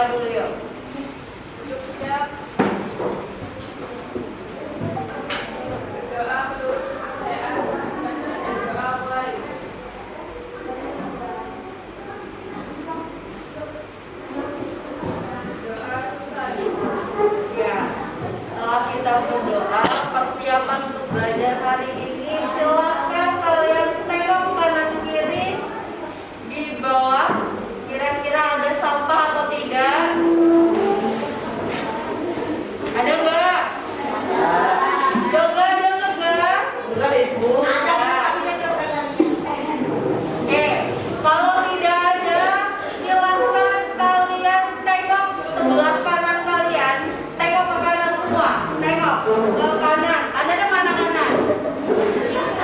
berdoa dulu yuk. Yuk siap. Berdoa menurut kepercayaan masing-masing. Berdoa mulai. Doa selesai. Ya, setelah kita berdoa, persiapan untuk belajar hari ini, silakan kalian tengok kanan kiri di bawah. Kira-kira ada sampah atau tidak? Ada nggak? Yoga ada nggak? Enggak, Ibu. Oke, kalau tidak ada, silakan kalian tengok sebelah kanan kalian. Tengok ke kanan semua. Tengok ke kanan. Ada mana kanan?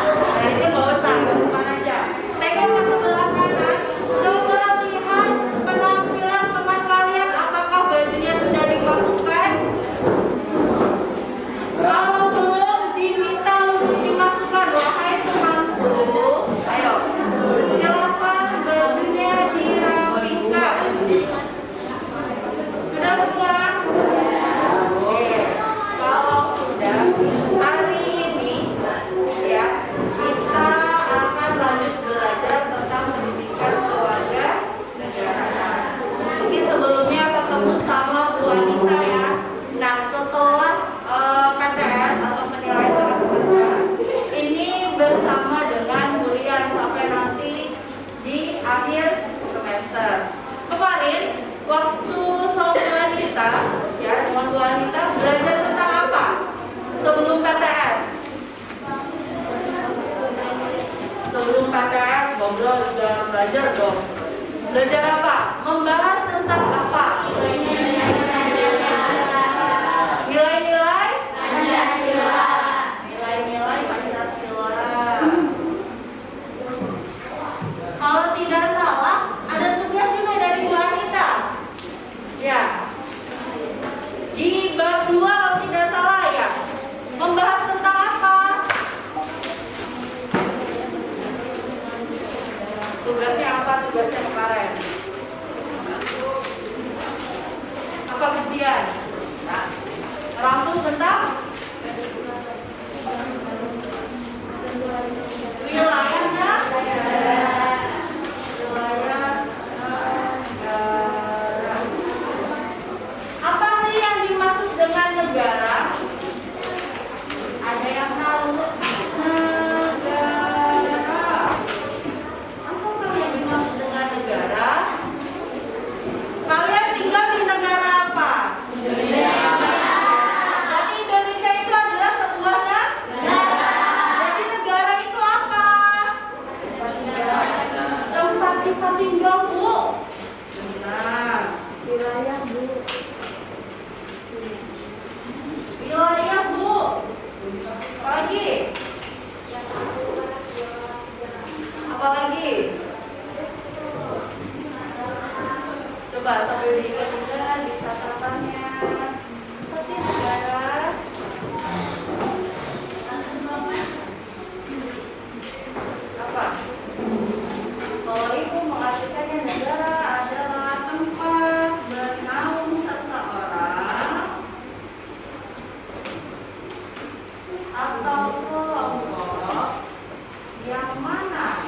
Nah, itu nggak usah, ke depan aja. Tengok ke sebelah kanan. Coba lihat penampilan teman kalian. Apakah bajunya sudah dimasukkan? Kalau belum, diminta untuk dimasukkan. Wahai temanku, ayo, silakan bajunya dirapikan. Sudah semua? Oke. Kalau sudah, hari ini ya kita akan lanjut belajar tentang pendidikan keluarga negaraan. Mungkin sebelumnya ketemu sama Bu Anita ya. Nah, setelah PTS atau penilaian tingkat kebangsaan ini bersama dengan Bu Rian sampai nanti di akhir semester. Kemarin waktu sama Bu Anita ya, dengan Bu Anita belajar tentang apa sebelum PTS? Sebelum PTS ngobrol juga belajar dong. Belajar apa? Membahas tentang apa? Nilai-nilai Pancasila. Nilai-nilai Pancasila. Kalau tidak salah, ada tugas juga dari Bu Anita. Ya. Di bab 2 kalau tidak salah ya. Membahas tentang apa? Tugasnya apa? Tugasnya kemarin. Apa ujian? Rampung tentang wilayahnya, wilayah negara. Apa sih yang dimaksud dengan negara? Ada yang tahu? Negara. Apa yang dimaksud dengan negara? Kalian tinggal di negara apa? Jadi Indonesia itu adalah sebuah negara. Jadi negara itu apa? Tempat kita tinggal, Bu. Benar. Wilayah, Bu. Wilayah, Bu. Apa lagi? Apa lagi? Coba sambil diingat-ingat di catatannya. Apa sih negara? Apa? Kalau Ibu mengartikannya, negara adalah tempat bernaung seseorang atau kelompok yang mana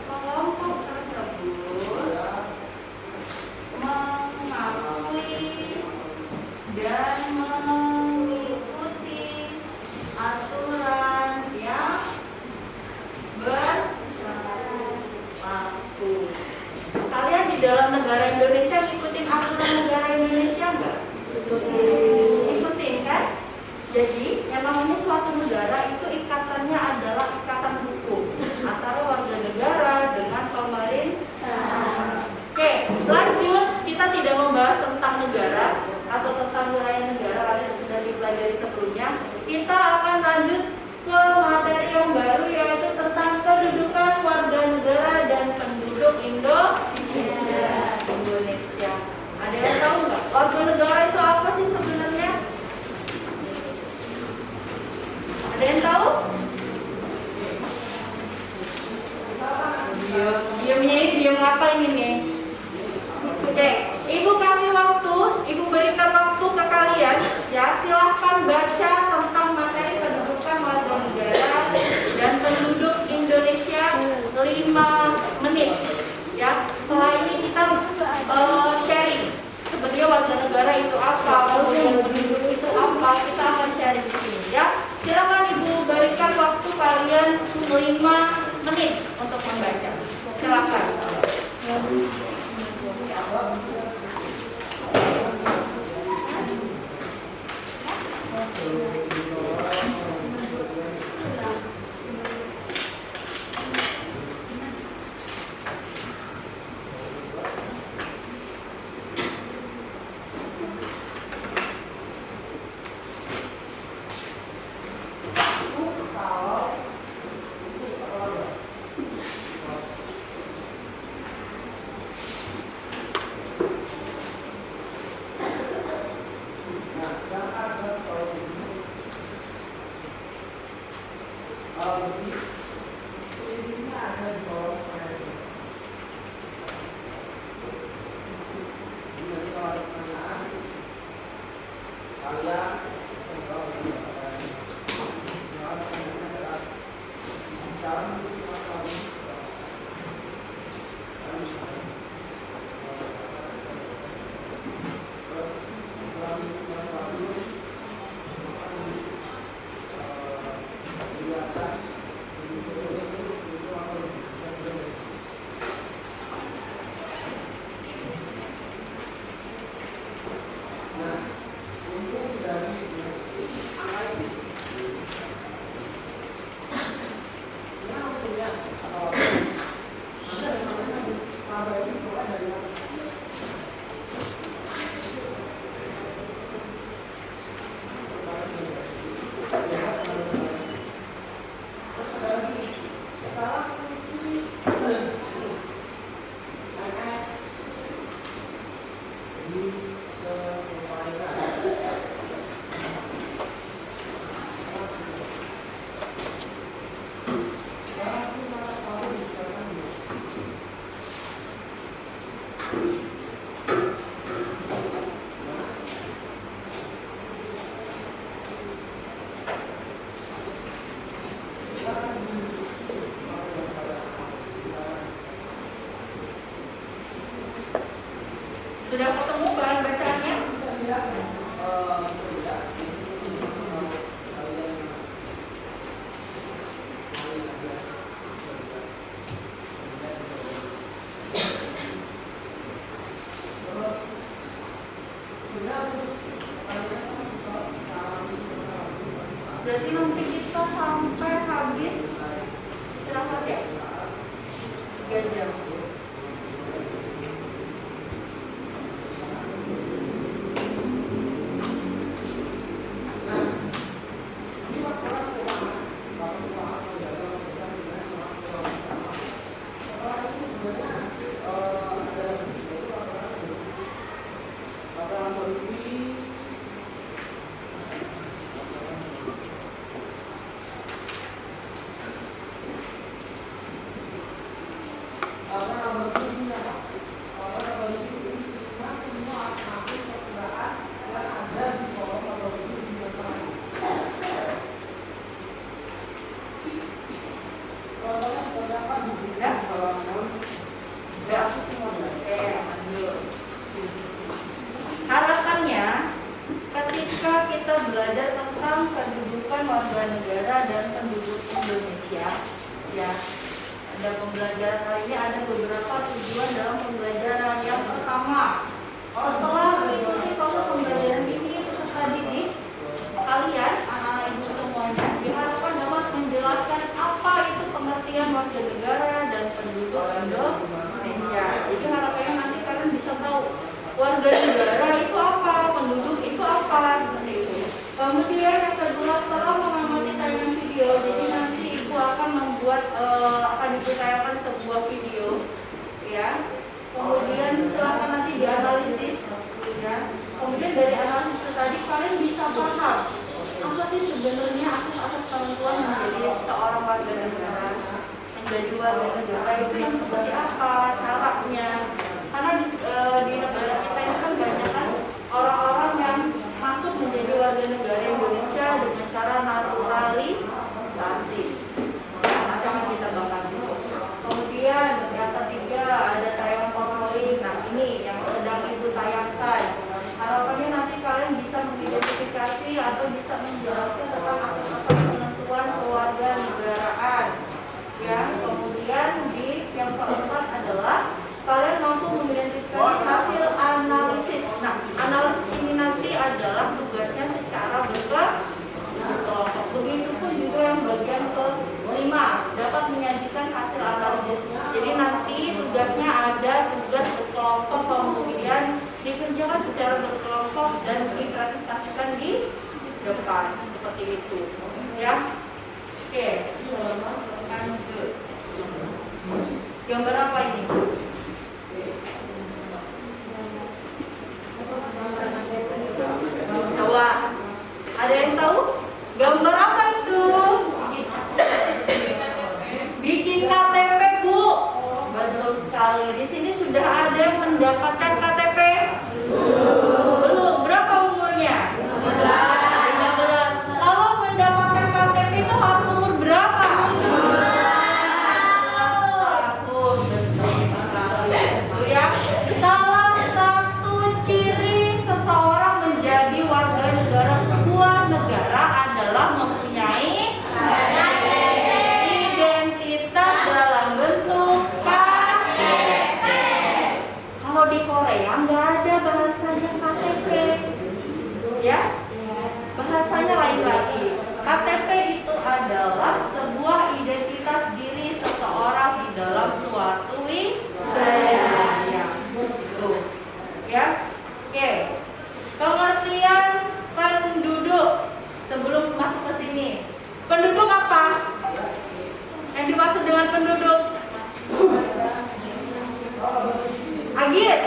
kelompok tersebut mengakui dan mengikuti aturan yang berlaku. Kalian di dalam negara Indonesia ngikutin aturan negara Indonesia enggak? Ikutin kan? Jadi yang namanya suatu negara itu ikatannya adalah ikatan hukum antara warga negara dengan pemerintah. Oke, lanjut. Kita tidak membahas tentang negara atau tentang wilayah negara, kalian sudah dipelajari sebelumnya. Kita akan lanjut ke materi yang baru, yaitu tentang kedudukan warga negara dan penduduk Indonesia. Ada yang tahu nggak? Warga negara itu apa sih sebenarnya? Ada yang tahu? Diamnya ini diam apa ini nih? Oke, Ibu kasih Sudah ketemu bahan bacaannya? Berarti nanti kita sampai habis istirahat ya? 3 jam. Harapannya ketika kita belajar tentang kedudukan warga negara dan penduduk Indonesia, ya, ada pembelajaran kali ini ada beberapa tujuan dalam pembelajaran. Yang pertama, setelah mengikuti proses pembelajaran ini peserta didik kalian, anak-anak ibu semuanya, diharapkan dapat menjelaskan apa itu pengertian warga negara dan penduduk Indonesia. Jadi harapannya nanti kalian bisa tahu warga negara itu apa, penduduk itu apa, seperti itu. Kemudian yang kedua, setelah mengamati tayangan video, jadi nanti ibu akan membuat akan ditayangkan sebuah video, ya. Kemudian silakan nanti dianalisis, ya. Kemudian dari analisis itu tadi kalian bisa paham apa sih sebenarnya asas-asas ketentuan menjadi seorang warga negara, menjadi warga negara itu yang seperti apa caranya. Karena di negara kita ini kan banyak kan orang-orang yang masuk menjadi warga negara Indonesia dengan cara naturalisasi. Nanti akan kita bahas itu. Kemudian yang ketiga ada tayangan PowerPoint. Nah ini yang sedang ibu tayangkan. Harapannya nanti kalian bisa mengidentifikasi atau bisa menjelaskan tentang asas-asas penentuan kewarganegaraan. Ya, kemudian yang keempat adalah kalian mampu mengidentifikasi hasil analisis. Nah, analisis ini nanti adalah tugasnya secara berkelompok. Begitupun juga yang bagian kelima dapat menyajikan hasil analisis. Jadi nanti tugasnya ada tugas berkelompok, kemudian dikerjakan secara berkelompok dan dipresentasikan di depan seperti itu. Ya, oke. Lanjut. Gambar apa ini? Coba, ada yang tahu? Gambar apa itu? Bikin KTP, Bu. Betul sekali. Di sini sudah ada yang mendapatkan KTP? Belum. Berapa umurnya? 15. Kalau mendapatkan KTP itu harus umur berapa? 11 tahun. Betul sekali. Itu ya. Salah satu ciri seseorang menjadi warga negara sebuah negara adalah mempunyai identitas dalam bentuk KTP. Kalau di Korea nggak ada bahasanya KTP, ya, bahasanya lain lagi. KTP itu adalah sebuah identitas diri seseorang di dalam suatu wilayah. Gitu. Ya, oke. Pengertian penduduk sebelum masuk ke sini. Penduduk apa? Yang dimaksud dengan penduduk? Agis.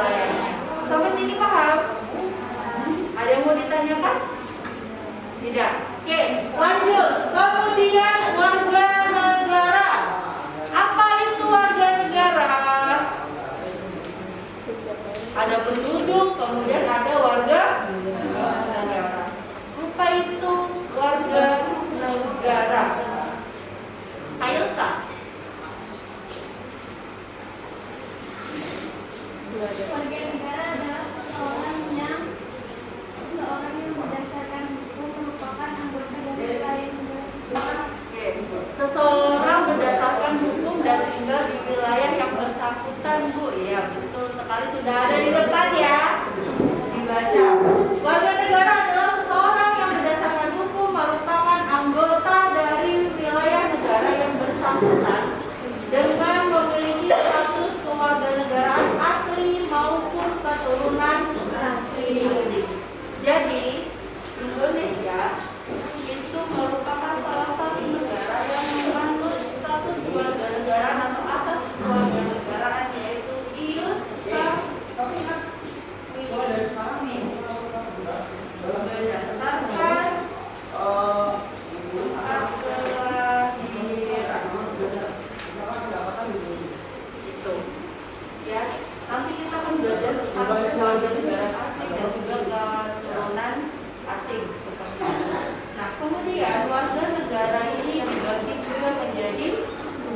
wilayahnya. Sampai sini paham? Ada yang mau ditanyakan? Tidak. Oke, lanjut. Kemudian warga negara. Apa itu warga negara? Ada penduduk, kemudian ada warga negara. Apa itu warga negara? Ayo, Sa. Warga negara adalah seseorang yang berdasarkan hukum merupakan anggota dari wilayah negara. Oke. Seseorang berdasarkan hukum dan tinggal di wilayah yang bersangkutan, Bu. Ya, betul sekali, sudah ada di depan ya. Dibaca. Warga negara adalah seseorang yang berdasarkan hukum merupakan anggota dari wilayah negara yang bersangkutan dengan memiliki status kewarganegaraan asli maupun keturunan asli. Jadi, Indonesia itu merupakan salah satu negara yang menganut status kewarganegaraan atau asas kewarganegaraan, yaitu ius berdasarkan kelahiran. Itu ya, nanti kita akan belajar tentang kewarganegaraan asing dan juga keturunan asing seperti itu. Nah, kemudian warga negara ini dibagi juga menjadi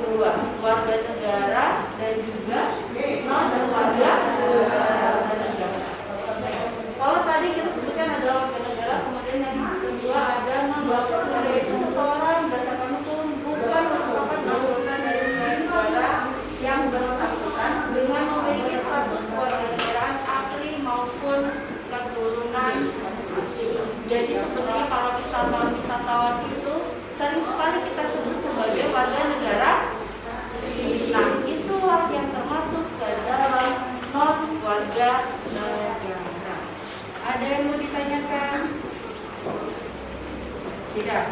dua, warga negara dan juga non warga negara. Kalau tadi kita sebutkan adalah warga negara, kemudian yang kedua ada non warga negara, yaitu seseorang berdasarkan hukum bukan merupakan anggota dari negara yang bersangkutan dengan memiliki status kewarganegaraan asli maupun keturunan asli. Jadi sebenarnya kalau wisatawan itu sering sekali kita sebut sebagai warga negara. Nah, itulah yang termasuk ke dalam non warga negara. Ada yang mau ditanyakan? Tidak.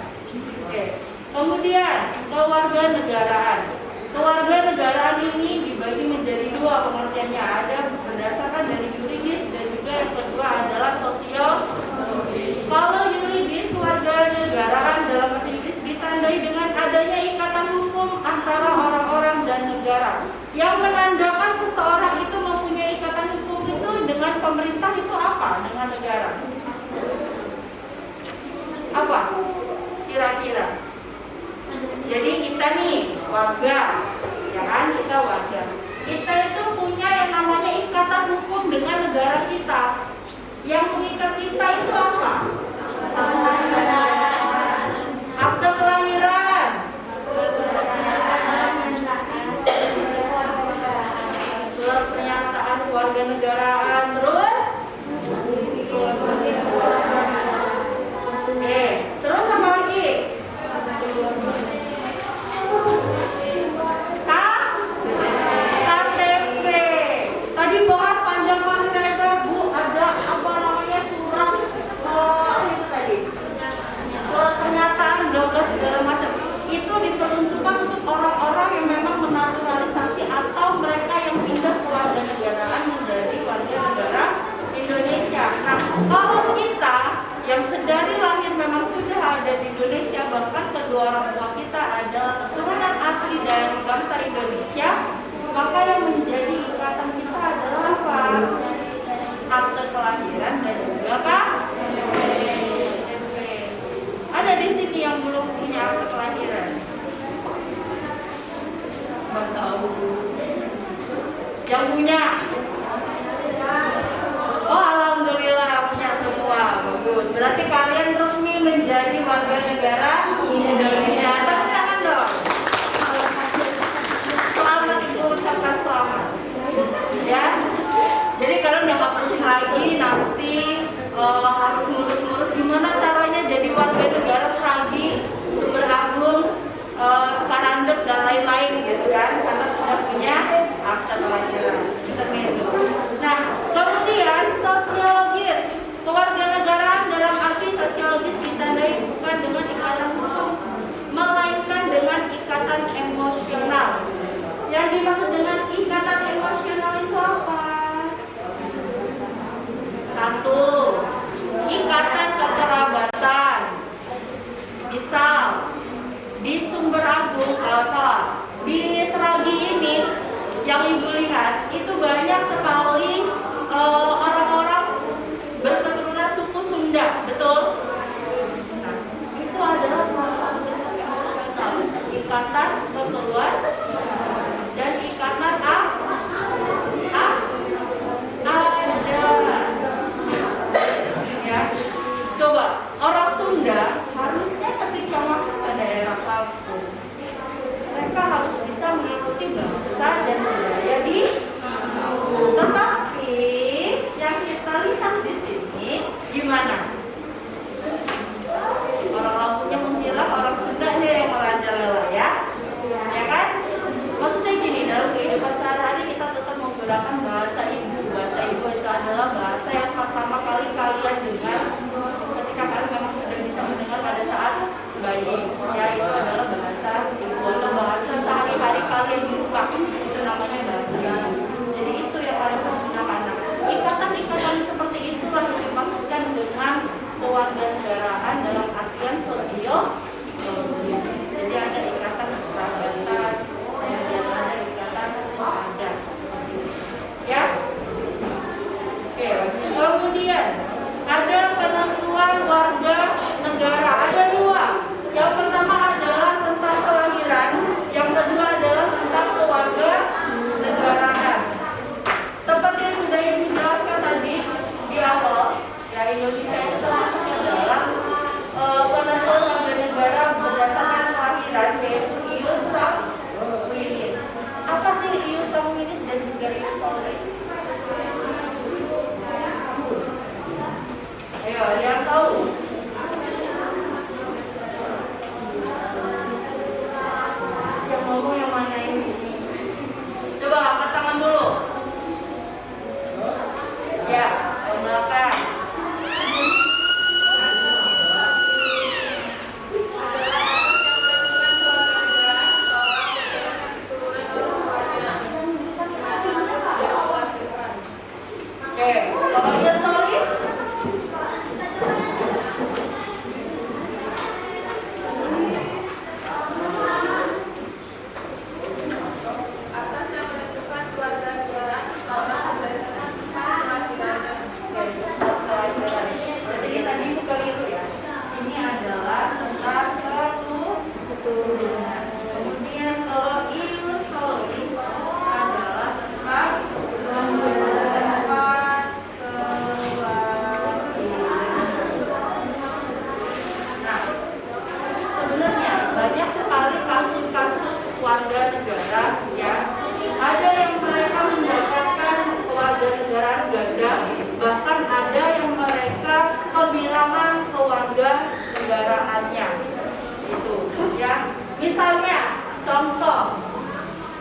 Oke. Kemudian kewarganegaraan. Kewarganegaraan ini dibagi menjadi dua pengertiannya. Ada berdasarkan dari yuridis dan juga yang kedua adalah sosiologis. Kalau yuridis, kewarganegaraan dalam arti yuridis ditandai dengan adanya ikatan hukum antara orang-orang dan negara. Yang menandakan seseorang itu mempunyai ikatan hukum itu dengan pemerintah itu apa? Dengan negara. Apa? Kira-kira. Jadi kita nih warga, ya kan, kita warga. Kita itu punya yang namanya ikatan hukum dengan negara kita. Yang mengikat kita itu apa? Akte kelahiran, surat pernyataan kewarganegaraan, terus terus apa lagi? KTP. Tadi bahas panjang lebar, Bu. Ada apa namanya surat itu tadi? Surat pernyataan 12 segala macam. Itu diperuntukkan untuk orang-orang yang memang menaturalisasi atau mereka yang pindah kewarganegaraan menjadi warga negara Indonesia. Nah, kalau kita yang sedari lahir memang sudah ada di Indonesia, bahkan kedua orang tua kita adalah keturunan asli dari bangsa Indonesia, maka yang menjadi ikatan kita adalah apa? Akte kelahiran dan juga KTP. Ada di sini yang belum punya akte kelahiran? Nggak tahu. Yang punya? Oh, alhamdulillah punya semua. Bagus. Berarti kalian resmi menjadi warga negara Indonesia. Tepuk tangan dong. Selamat, Ibu, ucapkan selamat. Ya. Jadi kalian udah gak pusing lagi nanti harus ngurus-ngurus gimana caranya jadi warga negara Sragi, Sumber Agung, Karandep dan lain-lain gitu kan, karena sudah punya akte kelahiran. Nah, kemudian sosiologis. Kewarganegaraan dalam arti sosiologis ditandai bukan dengan ikatan hukum, melainkan dengan ikatan emosional. Yang dimaksud dengan ikatan emosional itu apa? ikatan kekeluargaan dan ikatan ada. Ya, coba orang Sunda harusnya ketika masuk ke daerah kampung, mereka harus bisa mengikuti bahasa dan budaya di kampung. Tetapi yang kita lihat di sini gimana? Orang Lampungnya menghilang, orang Sundanya yang merajalela ya, ya kan? Maksudnya gini, dalam kehidupan sehari-hari kita tetap menggunakan bahasa ibu. Bahasa ibu itu adalah bahasa yang pertama kali kalian dengar ketika kalian memang sudah bisa mendengar pada saat bayi. Ya, itu adalah bahasa ibu atau bahasa sehari-hari kalian di rumah. Itu namanya bahasa ibu. Jadi itu yang kalian menggunakan. Nah, ikatan-ikatan seperti itulah yang dimaksudkan dengan kewarganegaraan dalam artian sosiologis. Jadi ada ikatan kekerabatan, kemudian ada ikatan adat. Ya. Oke. Kemudian ada penentuan warga negara. Ada dua. Yang pertama adalah tentang kelahiran, yang kedua adalah tentang kewarganegaraan. Seperti yang sudah Ibu jelaskan tadi di awal, ya Indonesia itu termasuk adalah penentuan warga negara berdasarkan kelahiran, yaitu ius sanguinis. Apa sih ius sanguinis dan juga ius sanguinis? Ayo, ada yang tahu? Yang ngomong yang mana ini? Coba angkat tangan dulu. Ya, ke belakang. Oke, kalau iya sorry. Asas yang menentukan kewarganegaraan seseorang berdasarkan kelahirannya. Jadi tadi itu keliru ya. Ini adalah tentang keturunan. Kemudian kalau ius soli adalah tentang tempat kelahiran. Nah, sebenarnya banyak sekali kasus-kasus warga negara ya. Ada yang mereka mendapatkan kewarganegaraan ganda, bahkan ada yang mereka kehilangan kewarganegaraannya. Itu ya. Misalnya contoh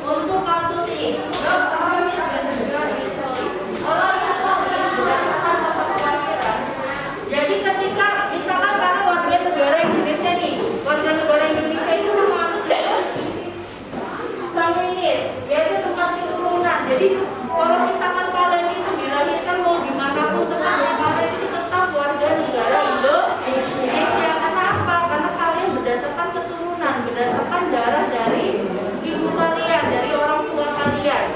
untuk kasus ini, kalau berdasarkan tempat kelahiran. Jadi ketika misalkan karena warga negara Indonesia nih, warga negara Indonesia itu menganut sanguinis, yaitu tempat keturunan. Jadi kalau misalkan kalian itu dilahirkan mau dimanapun, tetap kalian itu tetap warga negara Indonesia. Kenapa? Karena kalian berdasarkan keturunan, berdasarkan darah dari ibu kalian, dari orang tua kalian.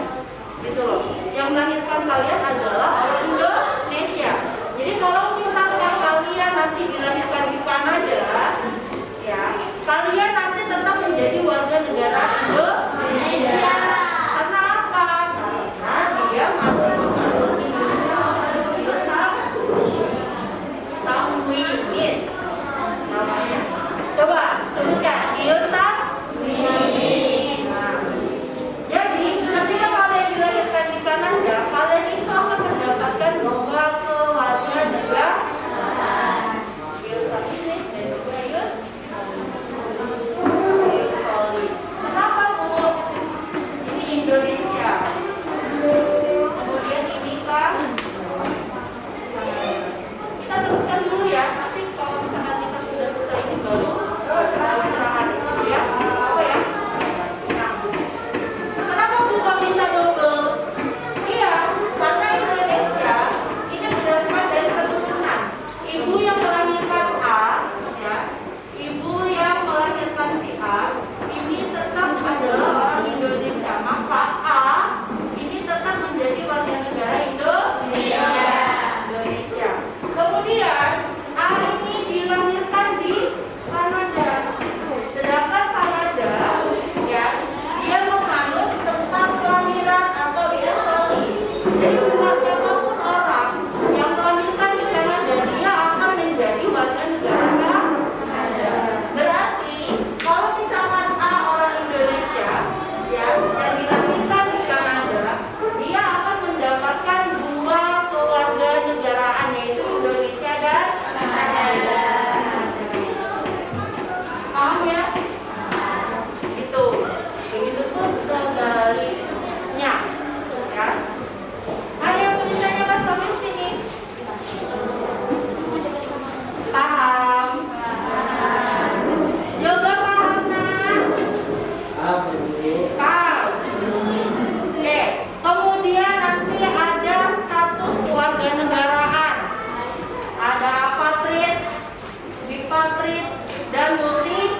dan multi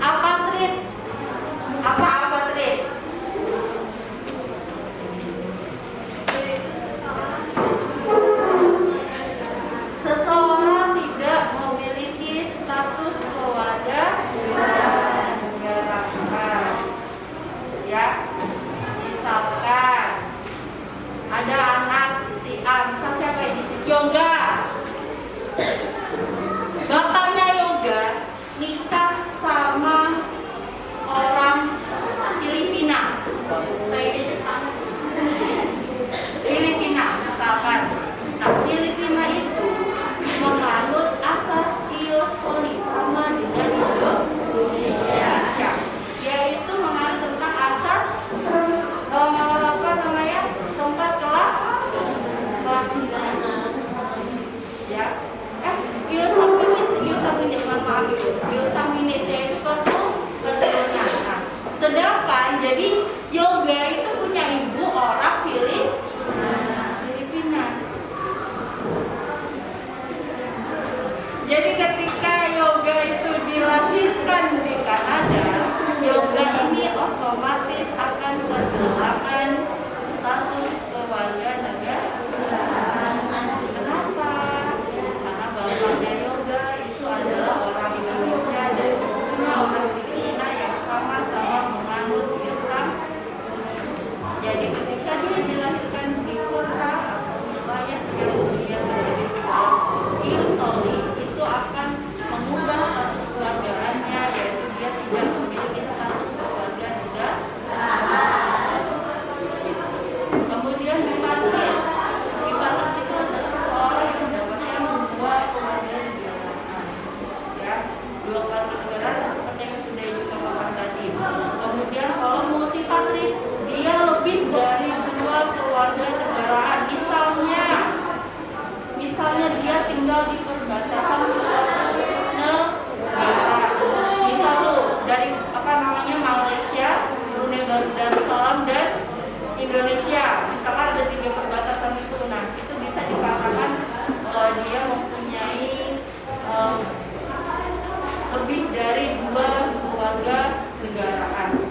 apatrid. Apa apatrid? Seseorang tidak memiliki status kewarganegaraan. Ya, misalkan ada anak si A, misal siapa ini? Yoga. Bapaknya Yoga nikah sama orang Filipina. Filipina, misalkan. Nah, Filipina itu menganut asas ius soli sama dengan Indonesia, yaitu menganut tentang asas tempat kelak ya. Ius sanguinis yaitu keturunan. Nah, sedangkan jadi Yoga itu punya ibu orang Filipina. Jadi ketika Yoga itu dilahirkan di Kanada, Yoga ini otomatis akan kehilangan status kewarganegaraan. Kenapa? Karena bapaknya Yoga itu adalah orang Indonesia dan ibunya orang Filipina yang sama-sama menganut Islam. Jadi ketika dia dilahirkan di kota atau wilayah yang dia menjadi ius soli, itu akan mengubah status keluargaannya, yaitu dia tidak memiliki status kewarganegaraan. Kemudian bipatrid. Bipatrid itu adalah seorang yang mendapatkan dua kewarganegaraan. Ya, dua kewarganegaraan seperti yang sudah ibu katakan tadi. Kemudian kalau multipatrid, dia lebih dari dua kewarganegaraan. Misalnya dia tinggal di perbatasan suatu negara. Misal tuh dari Malaysia, Brunei Darussalam dan Indonesia. Misalkan ada 3 perbatasan itu. Nah, itu bisa dikatakan dia mempunyai lebih dari 2 kewarganegaraan.